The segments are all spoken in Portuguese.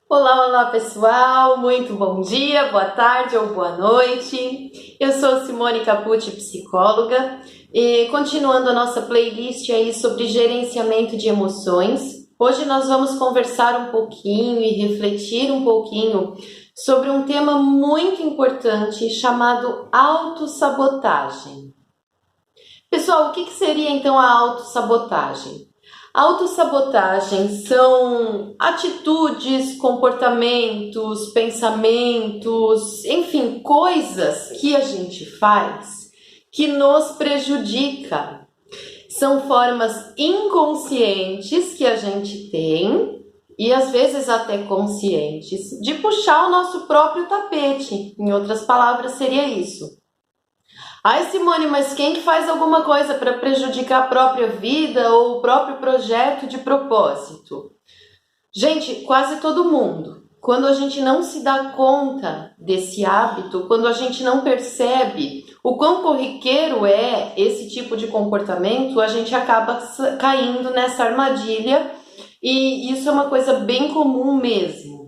Olá, olá pessoal, muito bom dia, boa tarde ou boa noite. Eu sou Simone Capucci, psicóloga, e continuando a nossa playlist aí sobre gerenciamento de emoções. Hoje nós vamos conversar um pouquinho e refletir um pouquinho sobre um tema muito importante chamado autossabotagem. Pessoal, o que seria então a autossabotagem? Autossabotagem são atitudes, comportamentos, pensamentos, enfim, coisas que a gente faz que nos prejudica. São formas inconscientes que a gente tem e às vezes até conscientes de puxar o nosso próprio tapete. Em outras palavras, seria isso. Ai, Simone, mas quem que faz alguma coisa para prejudicar a própria vida ou o próprio projeto de propósito? Gente, quase todo mundo. Quando a gente não se dá conta desse hábito, quando a gente não percebe o quão corriqueiro é esse tipo de comportamento, a gente acaba caindo nessa armadilha e isso é uma coisa bem comum mesmo.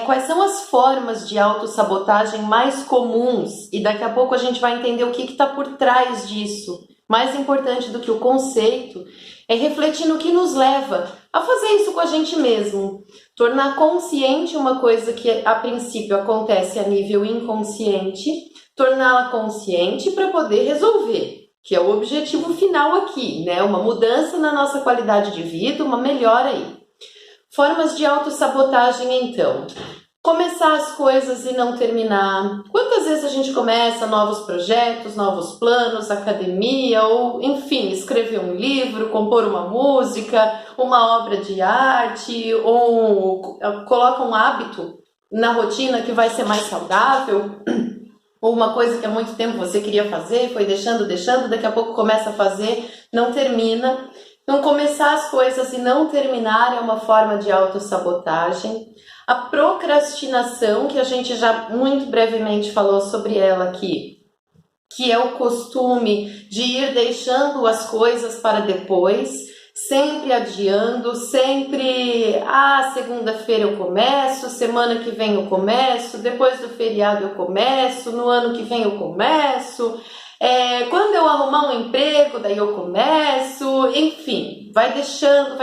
Quais são as formas de autossabotagem mais comuns? E daqui a pouco a gente vai entender o que está por trás disso. Mais importante do que o conceito é refletir no que nos leva a fazer isso com a gente mesmo. Tornar consciente uma coisa que a princípio acontece a nível inconsciente, torná-la consciente para poder resolver, que é o objetivo final aqui, né? Uma mudança na nossa qualidade de vida, uma melhora aí. Formas de autossabotagem, então. Começar as coisas e não terminar. Quantas vezes a gente começa novos projetos, novos planos, academia, ou, enfim, escrever um livro, compor uma música, uma obra de arte, ou coloca um hábito na rotina que vai ser mais saudável, ou uma coisa que há muito tempo você queria fazer, foi deixando, daqui a pouco começa a fazer, não termina. Então, começar as coisas e não terminar é uma forma de autossabotagem. A procrastinação, que a gente já muito brevemente falou sobre ela aqui, que é o costume de ir deixando as coisas para depois, sempre adiando, sempre, segunda-feira eu começo, semana que vem eu começo, depois do feriado eu começo, no ano que vem eu começo. Quando eu arrumar um emprego, daí eu começo, enfim, vai deixando,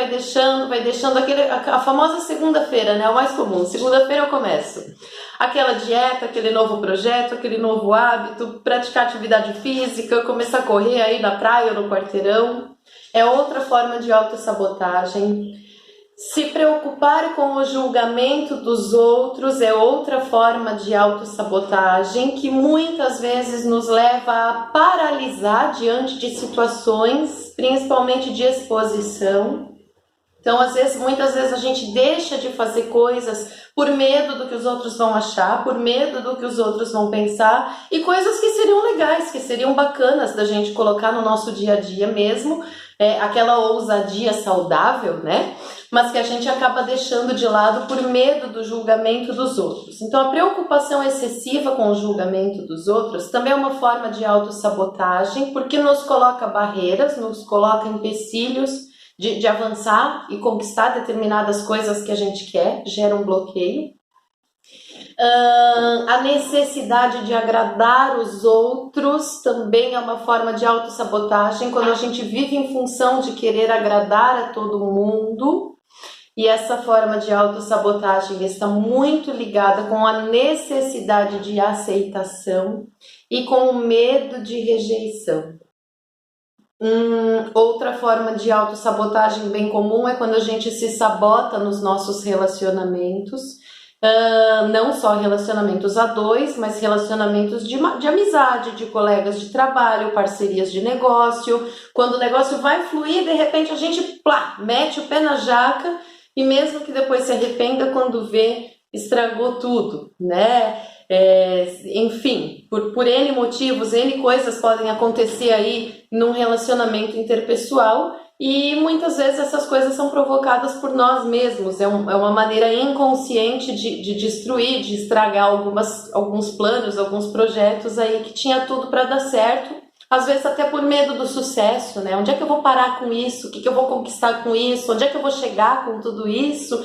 a famosa segunda-feira, né? O mais comum, segunda-feira eu começo. Aquela dieta, aquele novo projeto, aquele novo hábito, praticar atividade física, começar a correr aí na praia ou no quarteirão, é outra forma de autossabotagem. Se preocupar com o julgamento dos outros é outra forma de autossabotagem que muitas vezes nos leva a paralisar diante de situações, principalmente de exposição. Então, muitas vezes a gente deixa de fazer coisas por medo do que os outros vão achar, por medo do que os outros vão pensar, e coisas que seriam legais, que seriam bacanas da gente colocar no nosso dia a dia mesmo, aquela ousadia saudável, né? Mas que a gente acaba deixando de lado por medo do julgamento dos outros. Então, a preocupação excessiva com o julgamento dos outros também é uma forma de autossabotagem, porque nos coloca barreiras, nos coloca empecilhos de avançar e conquistar determinadas coisas que a gente quer, gera um bloqueio. A necessidade de agradar os outros também é uma forma de autossabotagem, quando a gente vive em função de querer agradar a todo mundo. E essa forma de autossabotagem está muito ligada com a necessidade de aceitação e com o medo de rejeição. Outra forma de autossabotagem bem comum é quando a gente se sabota nos nossos relacionamentos, não só relacionamentos a dois, mas relacionamentos de amizade, de colegas de trabalho, parcerias de negócio. Quando o negócio vai fluir, de repente a gente mete o pé na jaca e mesmo que depois se arrependa quando vê, estragou tudo, né? Enfim, por N motivos, N coisas podem acontecer aí num relacionamento interpessoal e muitas vezes essas coisas são provocadas por nós mesmos. É uma maneira inconsciente de destruir, de estragar alguns planos, alguns projetos aí que tinha tudo para dar certo, às vezes até por medo do sucesso, né? Onde é que eu vou parar com isso? O que eu vou conquistar com isso? Onde é que eu vou chegar com tudo isso?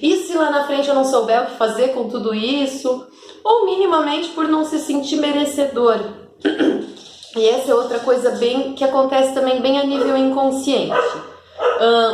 E se lá na frente eu não souber o que fazer com tudo isso? Ou minimamente por não se sentir merecedor. E essa é outra coisa bem que acontece também bem a nível inconsciente.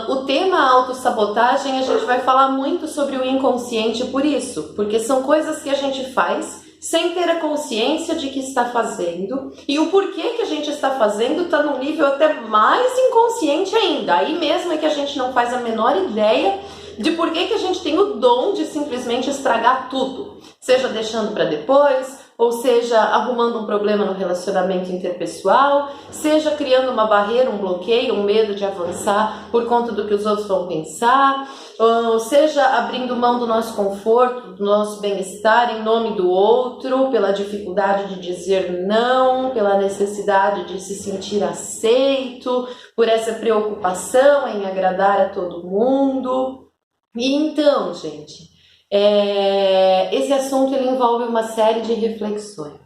O tema autossabotagem, a gente vai falar muito sobre o inconsciente por isso, porque são coisas que a gente faz sem ter a consciência de que está fazendo, e o porquê que a gente está fazendo está num nível até mais inconsciente ainda. Aí mesmo é que a gente não faz a menor ideia de por que a gente tem o dom de simplesmente estragar tudo, seja deixando para depois, ou seja arrumando um problema no relacionamento interpessoal, seja criando uma barreira, um bloqueio, um medo de avançar por conta do que os outros vão pensar, ou seja abrindo mão do nosso conforto, do nosso bem-estar em nome do outro, pela dificuldade de dizer não, pela necessidade de se sentir aceito, por essa preocupação em agradar a todo mundo. E então, gente, esse assunto ele envolve uma série de reflexões.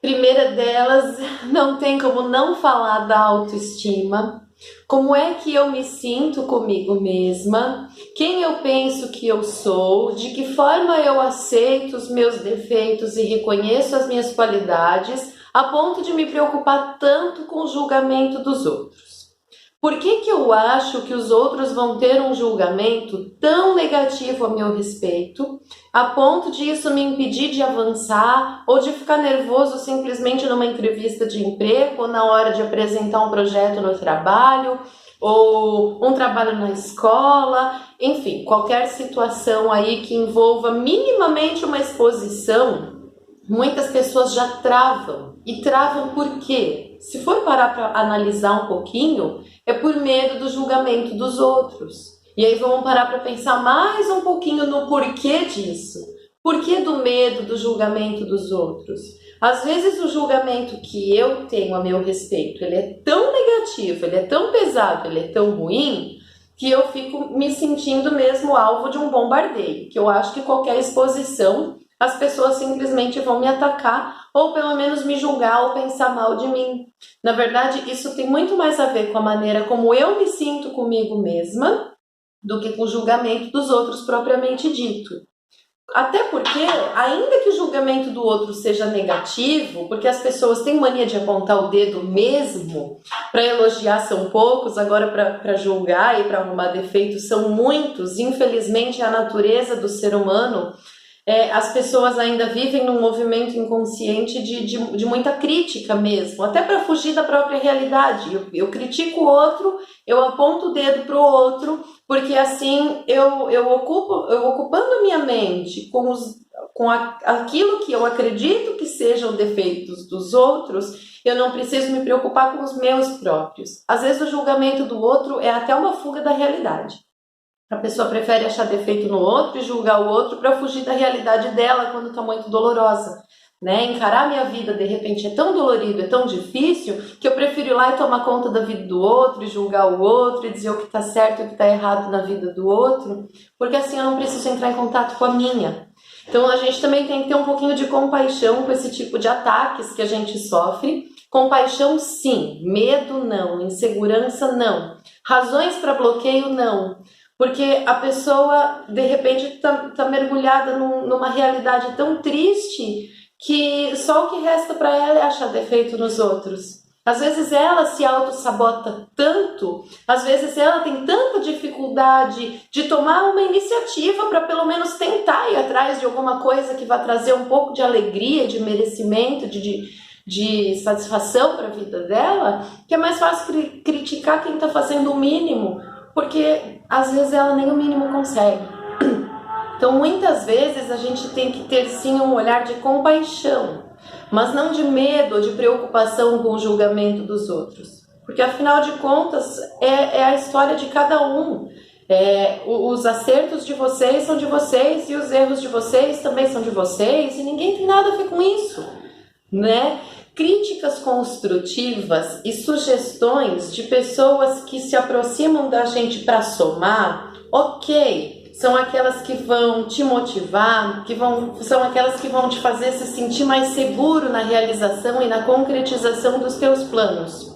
Primeira delas, não tem como não falar da autoestima. Como é que eu me sinto comigo mesma? Quem eu penso que eu sou? De que forma eu aceito os meus defeitos e reconheço as minhas qualidades, a ponto de me preocupar tanto com o julgamento dos outros? Por que eu acho que os outros vão ter um julgamento tão negativo a meu respeito, a ponto de isso me impedir de avançar ou de ficar nervoso simplesmente numa entrevista de emprego ou na hora de apresentar um projeto no trabalho ou um trabalho na escola, enfim, qualquer situação aí que envolva minimamente uma exposição, muitas pessoas já travam. E travam por quê? Se for parar para analisar um pouquinho, é por medo do julgamento dos outros. E aí vamos parar para pensar mais um pouquinho no porquê disso. Porquê do medo do julgamento dos outros? Às vezes o julgamento que eu tenho a meu respeito, ele é tão negativo, ele é tão pesado, ele é tão ruim, que eu fico me sentindo mesmo alvo de um bombardeio. Que eu acho que qualquer exposição, as pessoas simplesmente vão me atacar ou pelo menos me julgar ou pensar mal de mim. Na verdade, isso tem muito mais a ver com a maneira como eu me sinto comigo mesma do que com o julgamento dos outros propriamente dito. Até porque, ainda que o julgamento do outro seja negativo, porque as pessoas têm mania de apontar o dedo mesmo, para elogiar são poucos, agora para julgar e para arrumar defeitos são muitos, infelizmente é a natureza do ser humano. As pessoas ainda vivem num movimento inconsciente de muita crítica mesmo, até para fugir da própria realidade. Eu critico o outro, eu aponto o dedo para o outro, porque assim eu ocupando minha mente com aquilo que eu acredito que sejam defeitos dos outros, eu não preciso me preocupar com os meus próprios. Às vezes o julgamento do outro é até uma fuga da realidade. A pessoa prefere achar defeito no outro e julgar o outro para fugir da realidade dela quando está muito dolorosa, né? Encarar minha vida de repente é tão dolorido, é tão difícil, que eu prefiro ir lá e tomar conta da vida do outro e julgar o outro e dizer o que está certo e o que está errado na vida do outro, porque assim eu não preciso entrar em contato com a minha. Então a gente também tem que ter um pouquinho de compaixão com esse tipo de ataques que a gente sofre. Compaixão sim, medo não, insegurança não, razões para bloqueio não. Porque a pessoa, de repente, tá mergulhada numa realidade tão triste que só o que resta para ela é achar defeito nos outros. Às vezes ela se auto-sabota tanto, às vezes ela tem tanta dificuldade de tomar uma iniciativa para pelo menos tentar ir atrás de alguma coisa que vai trazer um pouco de alegria, de merecimento, de satisfação para a vida dela, que é mais fácil criticar quem está fazendo o mínimo, porque às vezes ela nem o mínimo consegue. Então muitas vezes a gente tem que ter sim um olhar de compaixão, mas não de medo ou de preocupação com o julgamento dos outros, porque afinal de contas é a história de cada um. Os acertos de vocês são de vocês e os erros de vocês também são de vocês, e ninguém tem nada a ver com isso, né? Críticas construtivas e sugestões de pessoas que se aproximam da gente para somar, ok, são aquelas que vão te motivar, são aquelas que vão te fazer se sentir mais seguro na realização e na concretização dos teus planos.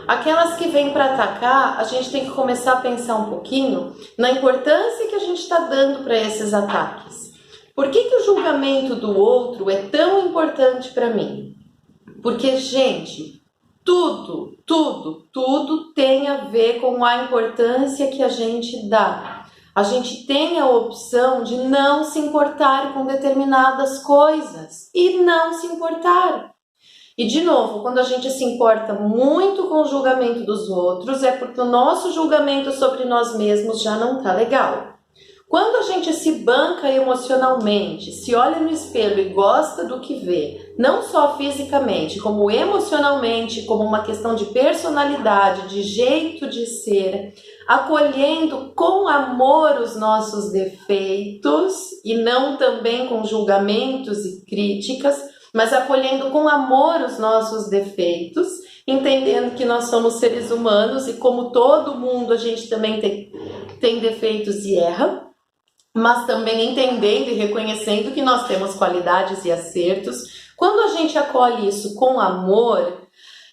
Aquelas que vêm para atacar, a gente tem que começar a pensar um pouquinho na importância que a gente está dando para esses ataques. Por que o julgamento do outro é tão importante para mim? Porque, gente, tudo tem a ver com a importância que a gente dá. A gente tem a opção de não se importar com determinadas coisas e não se importar. E, de novo, quando a gente se importa muito com o julgamento dos outros, é porque o nosso julgamento sobre nós mesmos já não tá legal. Quando a gente se banca emocionalmente, se olha no espelho e gosta do que vê, não só fisicamente, como emocionalmente, como uma questão de personalidade, de jeito de ser, acolhendo com amor os nossos defeitos e não também com julgamentos e críticas, mas acolhendo com amor os nossos defeitos, entendendo que nós somos seres humanos e como todo mundo a gente também tem defeitos e erra, mas também entendendo e reconhecendo que nós temos qualidades e acertos. Quando a gente acolhe isso com amor,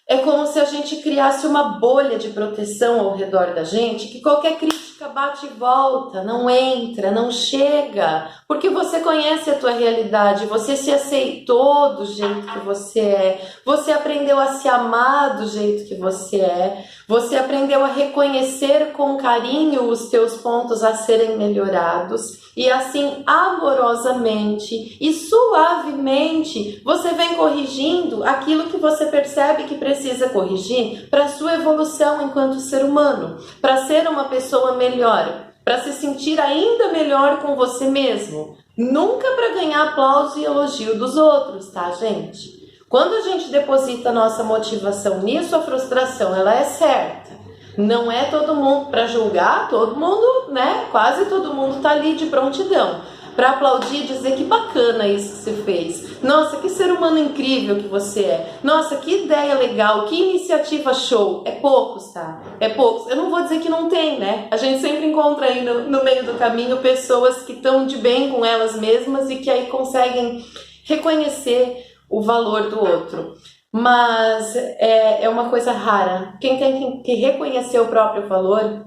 é como se a gente criasse uma bolha de proteção ao redor da gente, que qualquer crítica bate e volta, não entra, não chega, porque você conhece a tua realidade, você se aceitou do jeito que você aprendeu a se amar do jeito que você aprendeu a reconhecer com carinho os teus pontos a serem melhorados, e assim amorosamente e suavemente você vem corrigindo aquilo que você percebe que precisa corrigir para a sua evolução enquanto ser humano, para ser uma pessoa melhor, para se sentir ainda melhor com você mesmo. Nunca para ganhar aplauso e elogio dos outros, tá, gente? Quando a gente deposita a nossa motivação nisso, a frustração ela é certa. Não é todo mundo para julgar, todo mundo, né? Quase todo mundo tá ali de prontidão para aplaudir e dizer que bacana isso que você fez. Nossa, que ser humano incrível que você é. Nossa, que ideia legal, que iniciativa show. É poucos, tá? É poucos. Eu não vou dizer que não tem, né? A gente sempre encontra aí no meio do caminho pessoas que estão de bem com elas mesmas e que aí conseguem reconhecer o valor do outro. Mas é uma coisa rara. Quem tem que reconhecer o próprio valor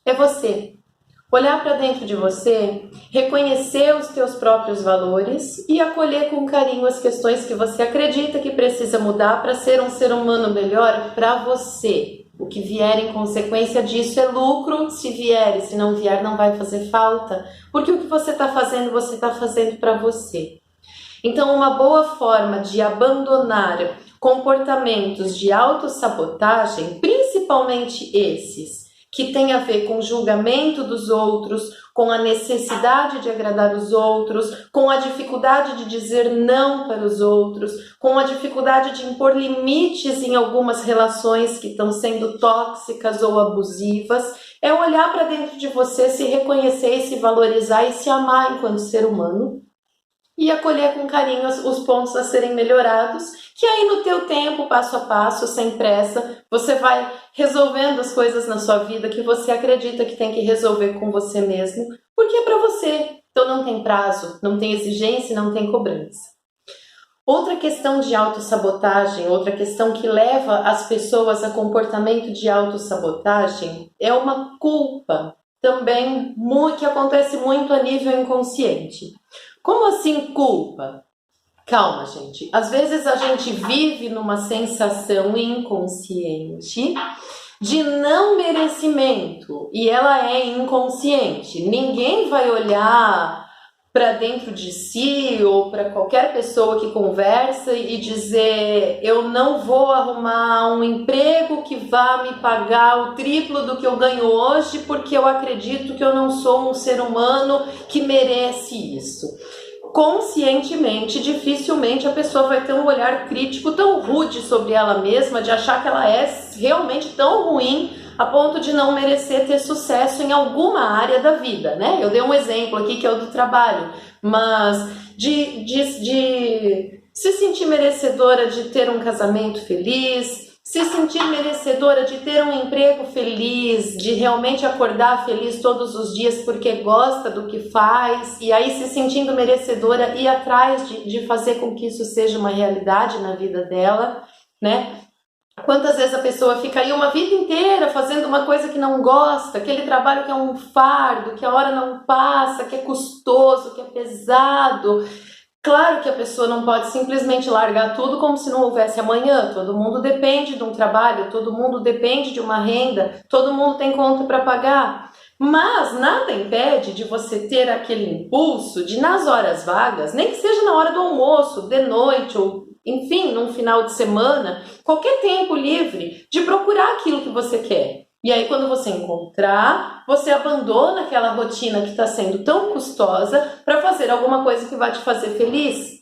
é você. Olhar para dentro de você, reconhecer os teus próprios valores e acolher com carinho as questões que você acredita que precisa mudar para ser um ser humano melhor para você. O que vier em consequência disso é lucro, se vier, e se não vier não vai fazer falta, porque o que você está fazendo para você. Então, uma boa forma de abandonar comportamentos de autossabotagem, principalmente esses, que tem a ver com o julgamento dos outros, com a necessidade de agradar os outros, com a dificuldade de dizer não para os outros, com a dificuldade de impor limites em algumas relações que estão sendo tóxicas ou abusivas, é olhar para dentro de você, se reconhecer e se valorizar e se amar enquanto ser humano, e acolher com carinho os pontos a serem melhorados, que aí no teu tempo, passo a passo, sem pressa, você vai resolvendo as coisas na sua vida que você acredita que tem que resolver com você mesmo, porque é para você. Então não tem prazo, não tem exigência, não tem cobrança. Outra questão de autossabotagem, outra questão que leva as pessoas a comportamento de autossabotagem é uma culpa, também que acontece muito a nível inconsciente. Como assim culpa? Calma, gente. Às vezes a gente vive numa sensação inconsciente de não merecimento e ela é inconsciente. Ninguém vai olhar para dentro de si ou para qualquer pessoa que conversa e dizer: eu não vou arrumar um emprego que vá me pagar o triplo do que eu ganho hoje porque eu acredito que eu não sou um ser humano que merece isso. Conscientemente, dificilmente a pessoa vai ter um olhar crítico tão rude sobre ela mesma, de achar que ela é realmente tão ruim a ponto de não merecer ter sucesso em alguma área da vida, né? Eu dei um exemplo aqui que é o do trabalho, mas de se sentir merecedora de ter um casamento feliz, se sentir merecedora de ter um emprego feliz, de realmente acordar feliz todos os dias porque gosta do que faz, e aí se sentindo merecedora ir atrás de fazer com que isso seja uma realidade na vida dela, né? Quantas vezes a pessoa fica aí uma vida inteira fazendo uma coisa que não gosta, aquele trabalho que é um fardo, que a hora não passa, que é custoso, que é pesado. Claro que a pessoa não pode simplesmente largar tudo como se não houvesse amanhã. Todo mundo depende de um trabalho, todo mundo depende de uma renda, todo mundo tem conta para pagar. Mas nada impede de você ter aquele impulso de, nas horas vagas, nem que seja na hora do almoço, de noite ou, enfim, num final de semana, qualquer tempo livre, de procurar aquilo que você quer. E aí, quando você encontrar, você abandona aquela rotina que está sendo tão custosa para fazer alguma coisa que vai te fazer feliz.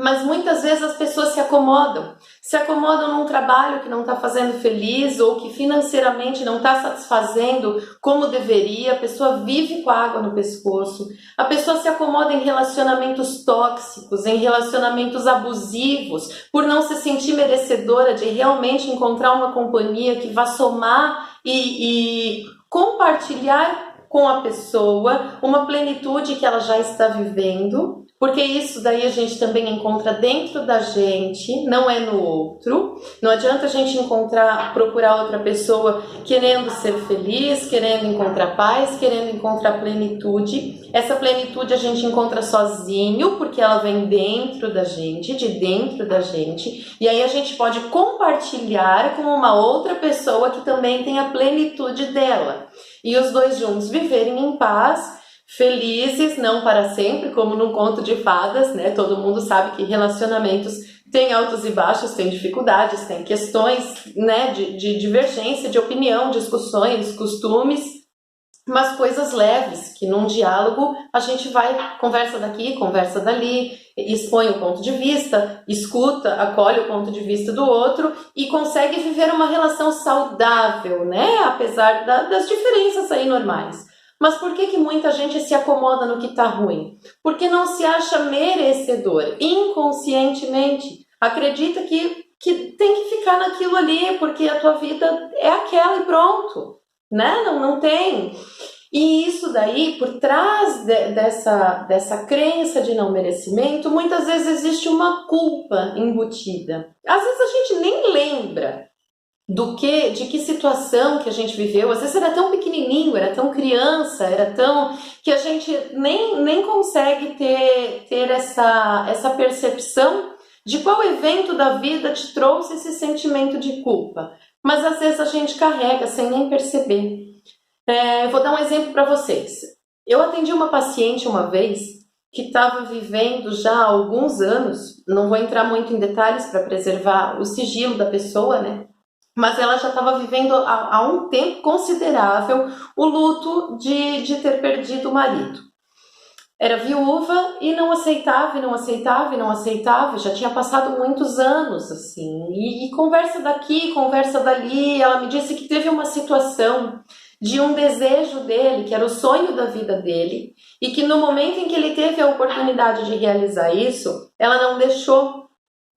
Mas muitas vezes as pessoas se acomodam num trabalho que não está fazendo feliz ou que financeiramente não está satisfazendo como deveria, a pessoa vive com a água no pescoço, a pessoa se acomoda em relacionamentos tóxicos, em relacionamentos abusivos, por não se sentir merecedora de realmente encontrar uma companhia que vá somar e compartilhar com a pessoa uma plenitude que ela já está vivendo. Porque isso daí a gente também encontra dentro da gente, não é no outro. Não adianta a gente procurar outra pessoa querendo ser feliz, querendo encontrar paz, querendo encontrar plenitude. Essa plenitude a gente encontra sozinho, porque ela vem dentro da gente, de dentro da gente. E aí a gente pode compartilhar com uma outra pessoa que também tem a plenitude dela. E os dois juntos viverem em paz, felizes, não para sempre, como num conto de fadas, né? Todo mundo sabe que relacionamentos têm altos e baixos, têm dificuldades, têm questões, né, de divergência, de opinião, discussões, costumes, mas coisas leves, que num diálogo a gente vai, conversa daqui, conversa dali, expõe o ponto de vista, escuta, acolhe o ponto de vista do outro e consegue viver uma relação saudável, né? Apesar das diferenças aí normais. Mas por que muita gente se acomoda no que está ruim? Porque não se acha merecedor, inconscientemente. Acredita que tem que ficar naquilo ali, porque a tua vida é aquela e pronto, né? Não tem. E isso daí, por trás dessa crença de não merecimento, muitas vezes existe uma culpa embutida. Às vezes a gente nem lembra de que situação que a gente viveu. Às vezes era tão pequenininho, era tão criança, era tão que a gente nem consegue ter essa percepção de qual evento da vida te trouxe esse sentimento de culpa. Mas às vezes a gente carrega sem nem perceber. Vou dar um exemplo para vocês. Eu atendi uma paciente uma vez que estava vivendo já há alguns anos, não vou entrar muito em detalhes para preservar o sigilo da pessoa, né? Mas ela já estava vivendo há um tempo considerável o luto de ter perdido o marido. Era viúva e não aceitava, já tinha passado muitos anos, assim, e conversa daqui, conversa dali. Ela me disse que teve uma situação de um desejo dele, que era o sonho da vida dele, e que no momento em que ele teve a oportunidade de realizar isso, ela não deixou,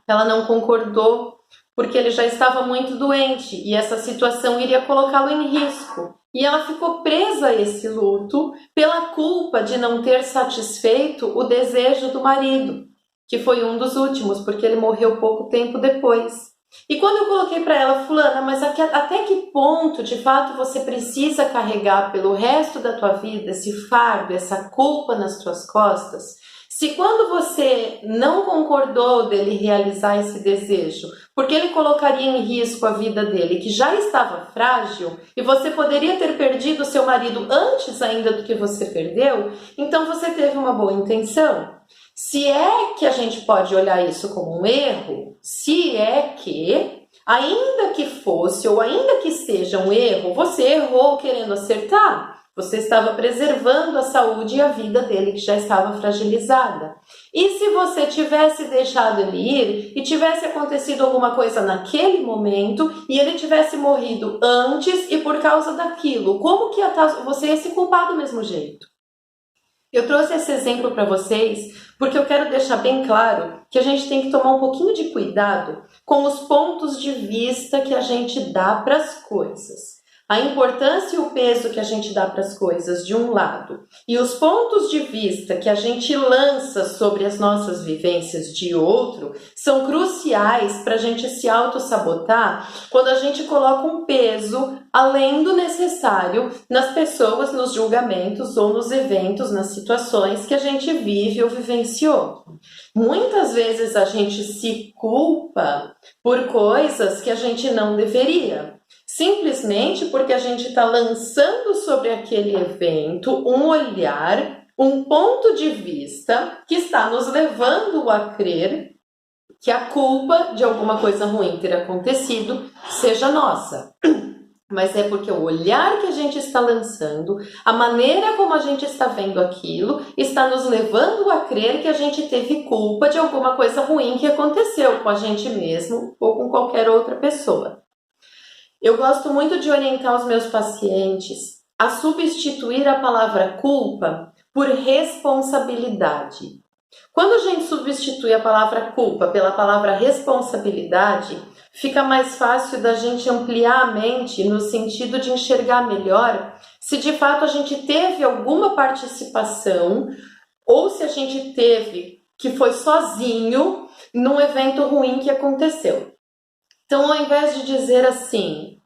ela não concordou, porque ele já estava muito doente e essa situação iria colocá-lo em risco. E ela ficou presa a esse luto pela culpa de não ter satisfeito o desejo do marido, que foi um dos últimos, porque ele morreu pouco tempo depois. E quando eu coloquei para ela, fulana, mas até que ponto de fato você precisa carregar pelo resto da tua vida esse fardo, essa culpa nas tuas costas? Se quando você não concordou dele realizar esse desejo, porque ele colocaria em risco a vida dele, que já estava frágil, e você poderia ter perdido o seu marido antes ainda do que você perdeu, então você teve uma boa intenção. Se é que a gente pode olhar isso como um erro, se é que, ainda que fosse ou ainda que seja um erro, você errou querendo acertar. Você estava preservando a saúde e a vida dele, que já estava fragilizada. E se você tivesse deixado ele ir e tivesse acontecido alguma coisa naquele momento e ele tivesse morrido antes e por causa daquilo, como que você ia se culpar do mesmo jeito? Eu trouxe esse exemplo para vocês porque eu quero deixar bem claro que a gente tem que tomar um pouquinho de cuidado com os pontos de vista que a gente dá para as coisas. a importância e o peso que a gente dá para as coisas de um lado e os pontos de vista que a gente lança sobre as nossas vivências de outro são cruciais para a gente se auto-sabotar quando a gente coloca um peso além do necessário nas pessoas, nos julgamentos ou nos eventos, nas situações que a gente vive ou vivenciou. Muitas vezes a gente se culpa por coisas que a gente não deveria. Simplesmente porque a gente está lançando sobre aquele evento um olhar, um ponto de vista que está nos levando a crer que a culpa de alguma coisa ruim ter acontecido seja nossa. Mas é porque o olhar que a gente está lançando, a maneira como a gente está vendo aquilo, está nos levando a crer que a gente teve culpa de alguma coisa ruim que aconteceu com a gente mesmo ou com qualquer outra pessoa. Eu gosto muito de orientar os meus pacientes a substituir a palavra culpa por responsabilidade. Quando a gente substitui a palavra culpa pela palavra responsabilidade, fica mais fácil da gente ampliar a mente no sentido de enxergar melhor se de fato a gente teve alguma participação ou se a gente teve que foi sozinho num evento ruim que aconteceu. Então, ao invés de dizer assim,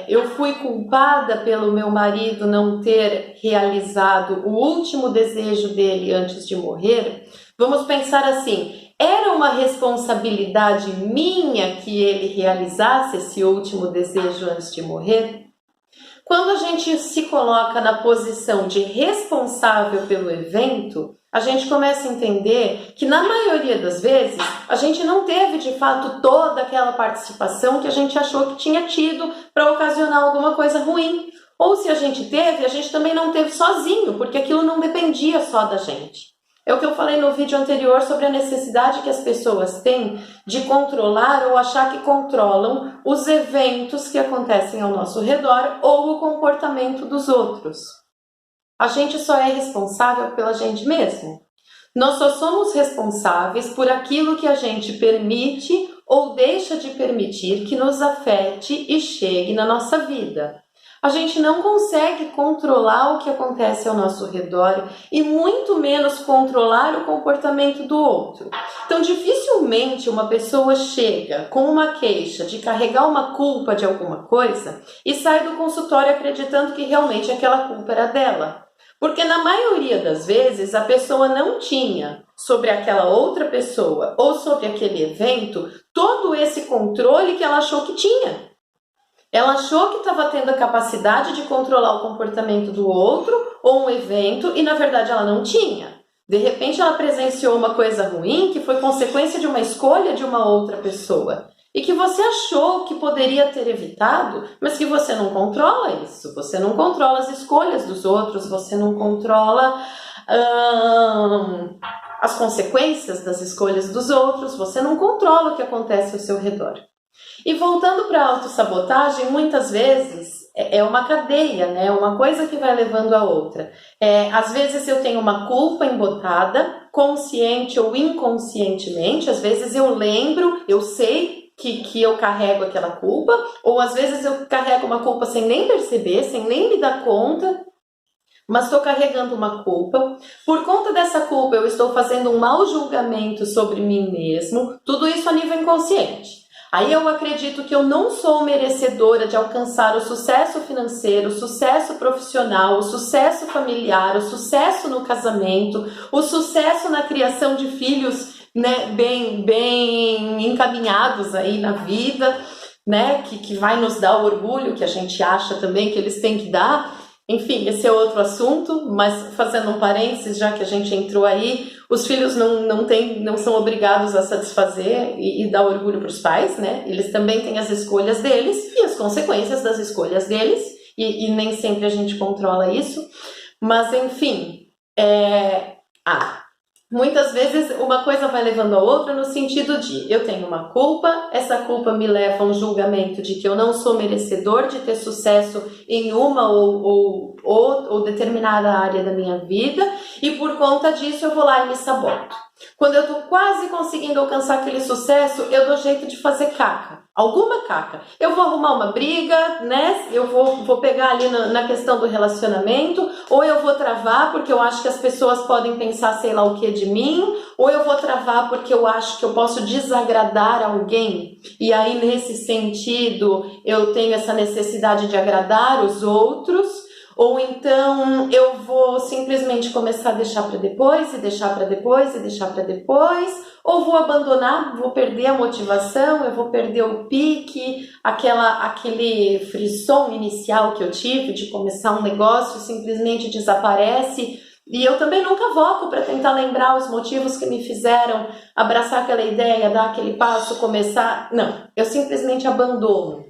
eu fui culpada pelo meu marido não ter realizado o último desejo dele antes de morrer, vamos pensar assim, era uma responsabilidade minha que ele realizasse esse último desejo antes de morrer? Quando a gente se coloca na posição de responsável pelo evento, a gente começa a entender que na maioria das vezes a gente não teve de fato toda aquela participação que a gente achou que tinha tido para ocasionar alguma coisa ruim. Ou se a gente teve, a gente também não teve sozinho, porque aquilo não dependia só da gente. É o que eu falei no vídeo anterior sobre a necessidade que as pessoas têm de controlar ou achar que controlam os eventos que acontecem ao nosso redor ou o comportamento dos outros. A gente só é responsável pela gente mesmo. Nós só somos responsáveis por aquilo que a gente permite ou deixa de permitir que nos afete e chegue na nossa vida. A gente não consegue controlar o que acontece ao nosso redor e muito menos controlar o comportamento do outro. Então, dificilmente uma pessoa chega com uma queixa de carregar uma culpa de alguma coisa e sai do consultório acreditando que realmente aquela culpa era dela. Porque na maioria das vezes a pessoa não tinha sobre aquela outra pessoa ou sobre aquele evento todo esse controle que ela achou que tinha. Ela achou que estava tendo a capacidade de controlar o comportamento do outro ou um evento e na verdade ela não tinha. De repente ela presenciou uma coisa ruim que foi consequência de uma escolha de uma outra pessoa e que você achou que poderia ter evitado, mas que você não controla isso. Você não controla as escolhas dos outros, você não controla as consequências das escolhas dos outros, você não controla o que acontece ao seu redor. E voltando para a autossabotagem, muitas vezes é uma cadeia, né? Uma coisa que vai levando a outra. Às vezes eu tenho uma culpa embotada, consciente ou inconscientemente, às vezes eu lembro, eu sei que eu carrego aquela culpa, ou às vezes eu carrego uma culpa sem nem perceber, sem nem me dar conta, mas estou carregando uma culpa. Por conta dessa culpa eu estou fazendo um mau julgamento sobre mim mesmo, tudo isso a nível inconsciente. Aí eu acredito que eu não sou merecedora de alcançar o sucesso financeiro, o sucesso profissional, o sucesso familiar, o sucesso no casamento, o sucesso na criação de filhos, né, bem encaminhados aí na vida, né, que vai nos dar o orgulho que a gente acha também que eles têm que dar. Enfim, esse é outro assunto, mas fazendo um parênteses, já que a gente entrou aí, os filhos não são obrigados a satisfazer e dar orgulho para os pais, né? Eles também têm as escolhas deles e as consequências das escolhas deles, e nem sempre a gente controla isso, mas enfim, muitas vezes uma coisa vai levando a outra no sentido de eu tenho uma culpa, essa culpa me leva a um julgamento de que eu não sou merecedor de ter sucesso em uma ou determinada área da minha vida e por conta disso eu vou lá e me saboto. Quando eu tô quase conseguindo alcançar aquele sucesso, eu dou jeito de fazer caca. Alguma caca. Eu vou arrumar uma briga, né? Eu vou pegar ali na questão do relacionamento, ou eu vou travar porque eu acho que as pessoas podem pensar sei lá o que de mim, ou eu vou travar porque eu acho que eu posso desagradar alguém. E aí, nesse sentido, eu tenho essa necessidade de agradar os outros. Ou então eu vou simplesmente começar a deixar para depois, e deixar para depois, e deixar para depois, ou vou abandonar, vou perder a motivação, eu vou perder o pique, aquele frisson inicial que eu tive de começar um negócio simplesmente desaparece. E eu também nunca volto para tentar lembrar os motivos que me fizeram abraçar aquela ideia, dar aquele passo, começar. Não, eu simplesmente abandono.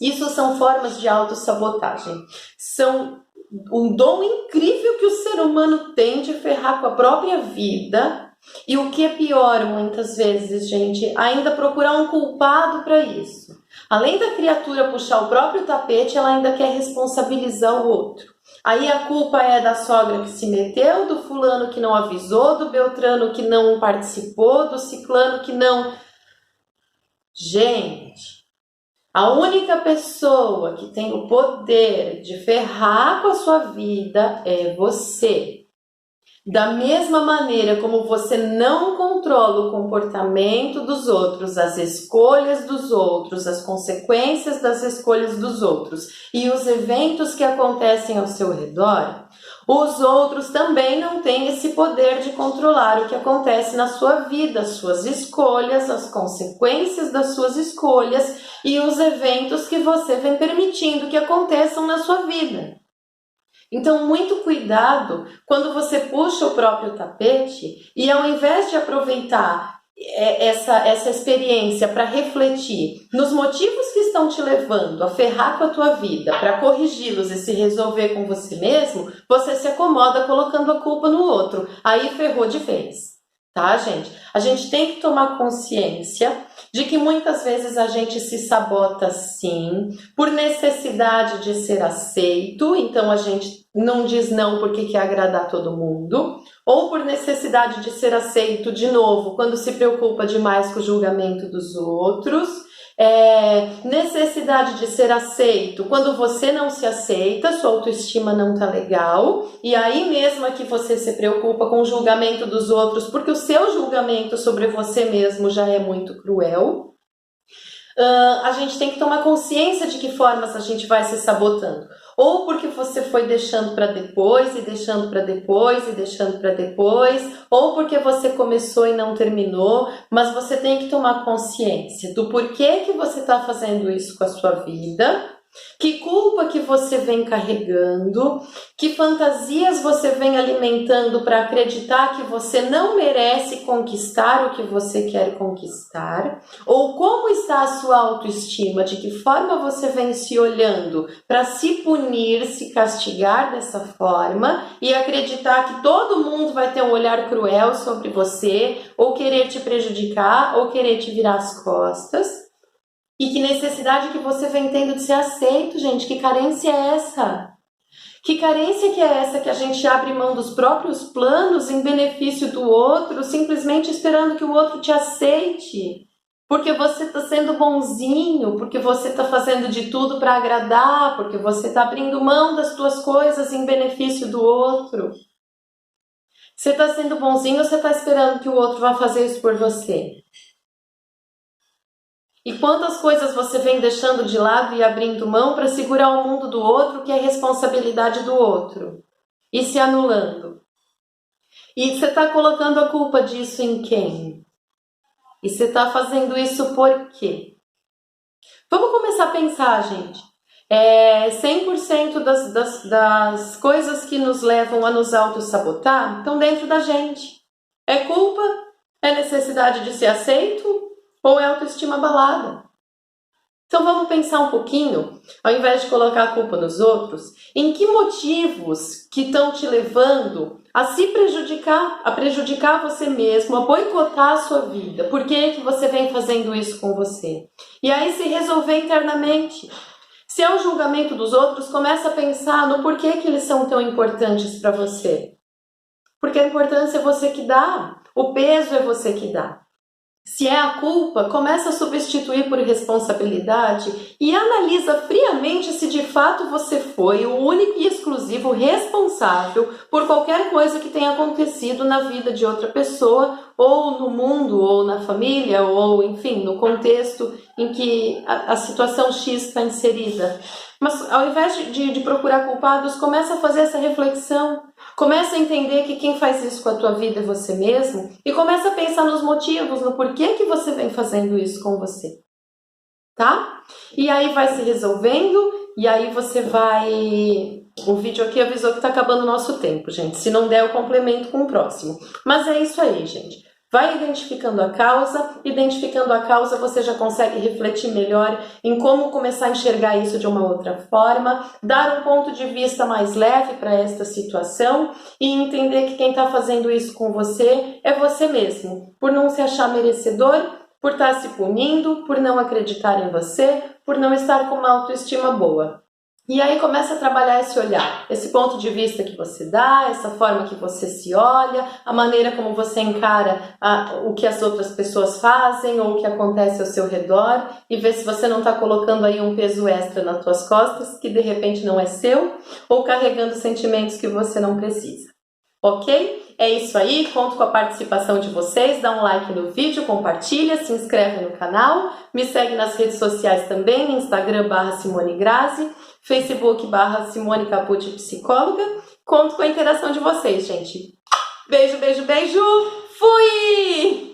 Isso são formas de autossabotagem. São um dom incrível que o ser humano tem de ferrar com a própria vida. E o que é pior, muitas vezes, gente, ainda procurar um culpado para isso. Além da criatura puxar o próprio tapete, ela ainda quer responsabilizar o outro. Aí a culpa é da sogra que se meteu, do fulano que não avisou, do beltrano que não participou, do ciclano que não... Gente... A única pessoa que tem o poder de ferrar com a sua vida é você. Da mesma maneira como você não controla o comportamento dos outros, as escolhas dos outros, as consequências das escolhas dos outros e os eventos que acontecem ao seu redor, os outros também não têm esse poder de controlar o que acontece na sua vida, as suas escolhas, as consequências das suas escolhas e os eventos que você vem permitindo que aconteçam na sua vida. Então, muito cuidado quando você puxa o próprio tapete e ao invés de aproveitar essa experiência para refletir nos motivos que estão te levando a ferrar com a tua vida, para corrigi-los e se resolver com você mesmo, você se acomoda colocando a culpa no outro. Aí ferrou de vez, tá, gente? A gente tem que tomar consciência de que muitas vezes a gente se sabota sim, por necessidade de ser aceito, então a gente não diz não porque quer agradar todo mundo, ou por necessidade de ser aceito de novo, quando se preocupa demais com o julgamento dos outros, necessidade de ser aceito quando você não se aceita, sua autoestima não tá legal, e aí mesmo é que você se preocupa com o julgamento dos outros, porque o seu julgamento sobre você mesmo já é muito cruel. A gente tem que tomar consciência de que formas a gente vai se sabotando. Ou porque você foi deixando para depois, e deixando para depois, e deixando para depois, ou porque você começou e não terminou, mas você tem que tomar consciência do porquê que você está fazendo isso com a sua vida, que culpa que você vem carregando, que fantasias você vem alimentando para acreditar que você não merece conquistar o que você quer conquistar, ou como está a sua autoestima, de que forma você vem se olhando para se punir, se castigar dessa forma e acreditar que todo mundo vai ter um olhar cruel sobre você, ou querer te prejudicar, ou querer te virar as costas. E que necessidade que você vem tendo de ser aceito, gente? Que carência é essa? Que carência que é essa que a gente abre mão dos próprios planos em benefício do outro, simplesmente esperando que o outro te aceite? Porque você está sendo bonzinho, porque você está fazendo de tudo para agradar, porque você está abrindo mão das suas coisas em benefício do outro. Você está sendo bonzinho ou você está esperando que o outro vá fazer isso por você? E quantas coisas você vem deixando de lado e abrindo mão para segurar o mundo do outro, que é responsabilidade do outro, e se anulando? E você está colocando a culpa disso em quem? E você está fazendo isso por quê? Vamos começar a pensar, gente. 100% das coisas que nos levam a nos auto-sabotar estão dentro da gente. É culpa? É necessidade de ser aceito? Ou é autoestima abalada? Então vamos pensar um pouquinho, ao invés de colocar a culpa nos outros, em que motivos que estão te levando a se prejudicar, a prejudicar você mesmo, a boicotar a sua vida. Por que você vem fazendo isso com você? E aí se resolver internamente. Se é o julgamento dos outros, começa a pensar no porquê que eles são tão importantes para você. Porque a importância é você que dá. O peso é você que dá. Se é a culpa, começa a substituir por responsabilidade e analisa friamente se de fato você foi o único e exclusivo responsável por qualquer coisa que tenha acontecido na vida de outra pessoa, ou no mundo, ou na família, ou enfim, no contexto em que a situação X está inserida. Mas ao invés de procurar culpados, começa a fazer essa reflexão. Começa a entender que quem faz isso com a tua vida é você mesmo e começa a pensar nos motivos, no porquê que você vem fazendo isso com você, tá? E aí vai se resolvendo e aí você vai... O vídeo aqui avisou que tá acabando o nosso tempo, gente. Se não der, eu complemento com o próximo. Mas é isso aí, gente. Vai identificando a causa você já consegue refletir melhor em como começar a enxergar isso de uma outra forma, dar um ponto de vista mais leve para esta situação e entender que quem está fazendo isso com você é você mesmo, por não se achar merecedor, por estar se punindo, por não acreditar em você, por não estar com uma autoestima boa. E aí começa a trabalhar esse olhar, esse ponto de vista que você dá, essa forma que você se olha, a maneira como você encara o que as outras pessoas fazem ou o que acontece ao seu redor e ver se você não está colocando aí um peso extra nas tuas costas que de repente não é seu ou carregando sentimentos que você não precisa. Ok? É isso aí, conto com a participação de vocês, dá um like no vídeo, compartilha, se inscreve no canal, me segue nas redes sociais também, Instagram /Simone Grazi, Facebook /Simone Capucci Psicóloga. Conto com a interação de vocês, gente. Beijo, beijo, beijo! Fui!